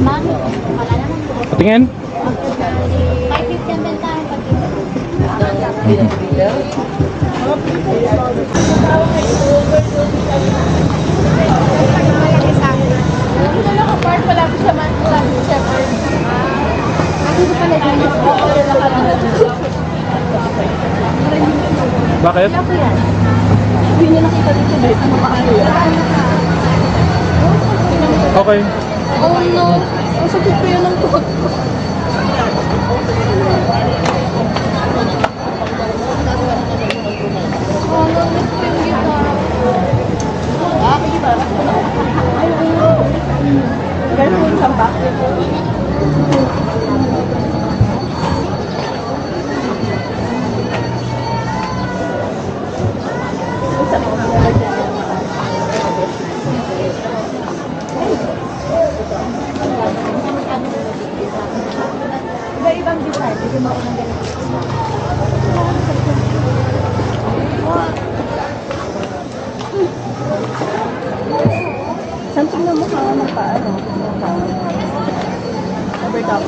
Mami, wala naman po. Patingin. 550 ang bentahan pag Bakit? Hindi niya nakita dito guys, ang makaano yan. Okay. Oh no, ang sakit ko yun ng tuhod ko. Oh, namiss ko yung gitara. Guys, kung isang bakit. Iba-ibang design, hindi mo ako ng ganito. Something na mukha ng paano. Overtop.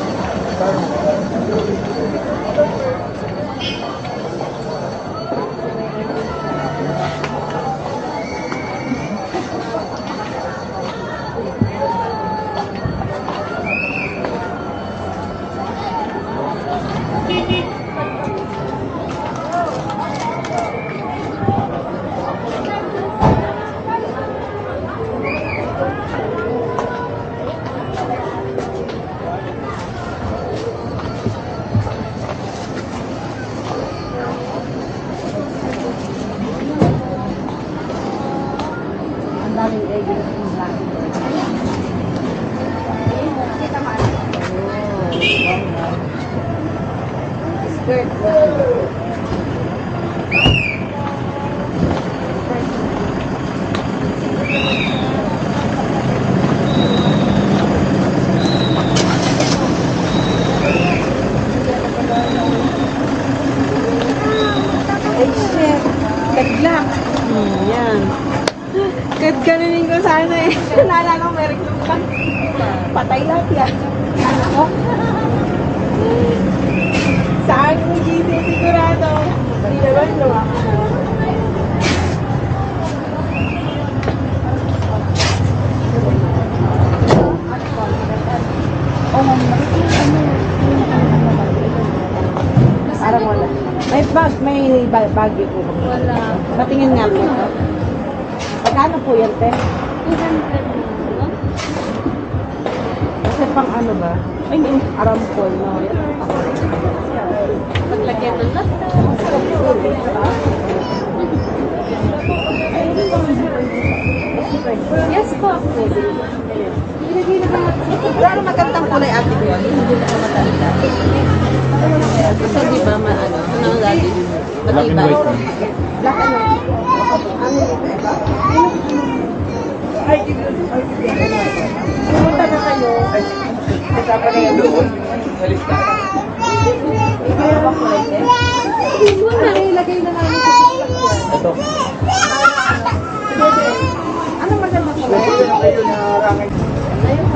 Ay, shit. Taglag. Yan. Kahit ganunin ko sana eh. Naalala ko, meron yung patay lahat yan. Ako. Saan mo gising sigurado? Hindi naman, no? Parang wala. May bagyo po. wala. Patingin nga po. Pagkano po yan, te? 200 no? Kasi pang ano ba? Ay, yung arampol, no? Paglagyan ng lata. Yes po. Pero magandang kulay ate ko yan. Hindi na ako matanda. So, di ba, ano ang lagi? Black and white. Black and white. Ano dito? Pumunta na kayo. Kasama na yan doon. Ikaw ba kulay, te? Ilagay na namin sa plastic. Ito. Ano maganda kulay?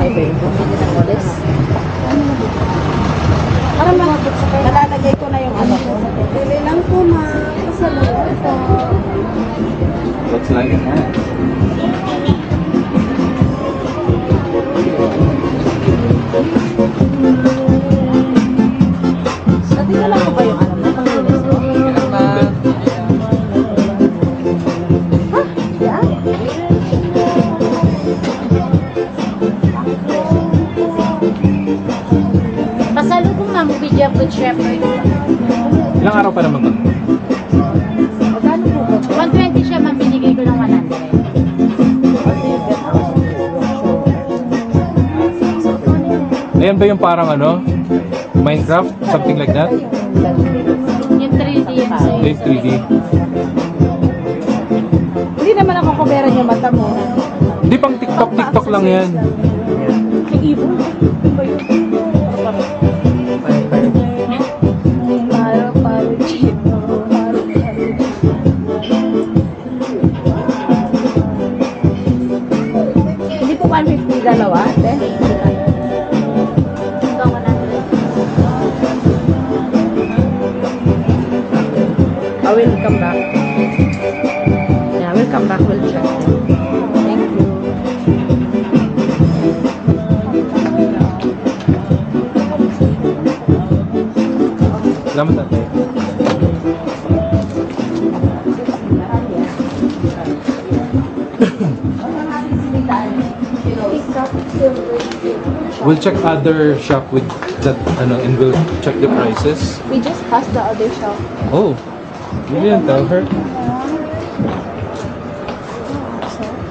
Ay, babe. Bumili ng olis. Para malalagay ko na yung ano ko. Pili lang po, ma. Kasalamat ito. Looks like it. Natingala ko ba yung ano na panginis ko? Ha? Yan? Pasalubong ma'am, bigyan good shepherd. Ilang araw pa naman to? Magkano po ba? 120 siya ma'am, binigay ko ng 100. Ayan ba yung parang ano? Minecraft? Something like that? Yung 3D yan sa'yo. Yung 3D? Hindi naman ako kumeran yung mata mo. Hindi pang TikTok lang yan. May ibon. Parang cheap. Hindi po 150 dalawa, ate? I will come back. Yeah, we'll come back. We'll check. Thank you. Salamat ate. We'll check other shop with that and we'll check the prices. We just passed the other shop. Oh, you didn't tell her?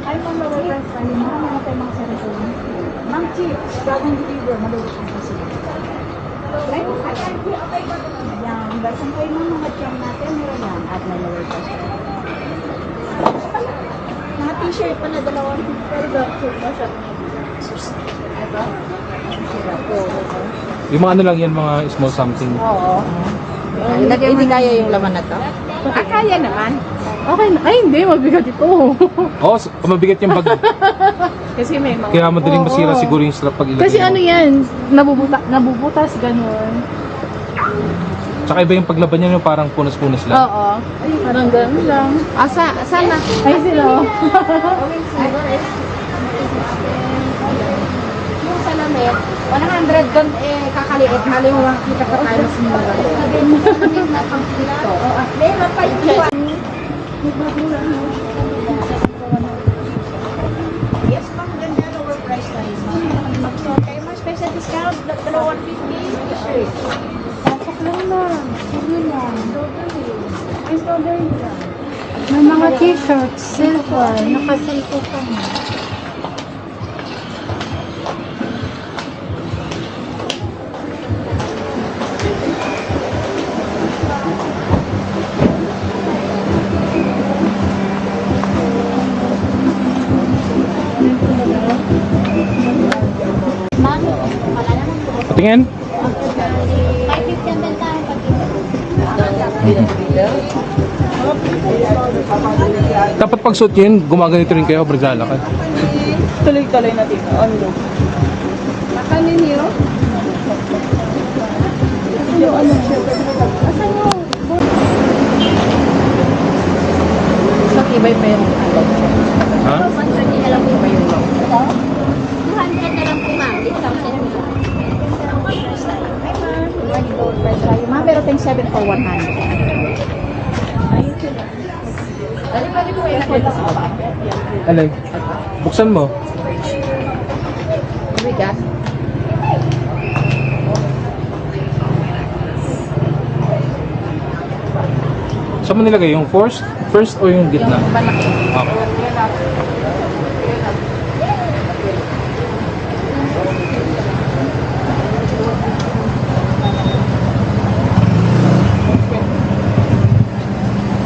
Ay, ma'am, lower price pa rin. Meron tayo mga sarili. Ma'am, chips. Bagong deliver. Maluwas ang kasi. Ay, yan. Basan kayo ng mga chum natin. Meron yan. At may lower price pa rin. Mga t-shirt pa na dalawang pero doctor pa siya. Ito? Yung mga ano lang yan, mga small something. Oo. Hindi kaya yung laman na to? Kaya naman. Okay na. Ay, hindi. Mabigat ito. Oh, mabigat yung bag. Kasi may mga... Kaya madaling masira Oo. siguro yung strap pag ilagay Kasi mo. ano yan, nabubutas, ganun. Tsaka iba yung paglaban niya yung parang punas-punas lang. Oo. Parang ganun lang. Sana. Ay, sila. Yung salamin, 100 doon kakaliit. Mali mo lang kita ka tayo mas mura. Meron pa yung iwan. Yes, ma'am. Ganda lower price tayo. Mag-sort kayo mga special discount. Dalawa 150 t-shirt. Pasok lang na. Sige lang. Ay, strawberry lang. May mga t-shirts, silver, nakasilpo pa mo. Patingin? 550 ang bentahan pag Dapat pag suot yun, gumaganito rin kayo, maglalakad. Tuloy-tuloy na dito. Ano? Makanin niyo? Yung ano siya? Asan mo? So, ibay pa yung ano. Ha? 130 na lang po ba yung low? 200 na lang po ma'am. Discount na lang. Ma'am, meron tayong 7 for 100. Dali po yung kwenta sa baba. Alay. Buksan mo. Bigas. Saan mo nilagay? Yung first o yung gitna? Yung malaki. Okay.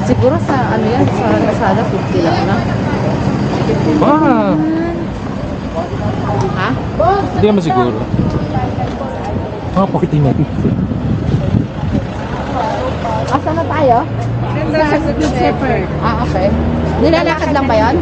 Siguro sa ano yan, sa Lazada 50 lang na. Ha? Hindi naman siguro. Pocket na. Asa na tayo? Sa Good Shepherd. Okay. Nilalakad lang ba yan?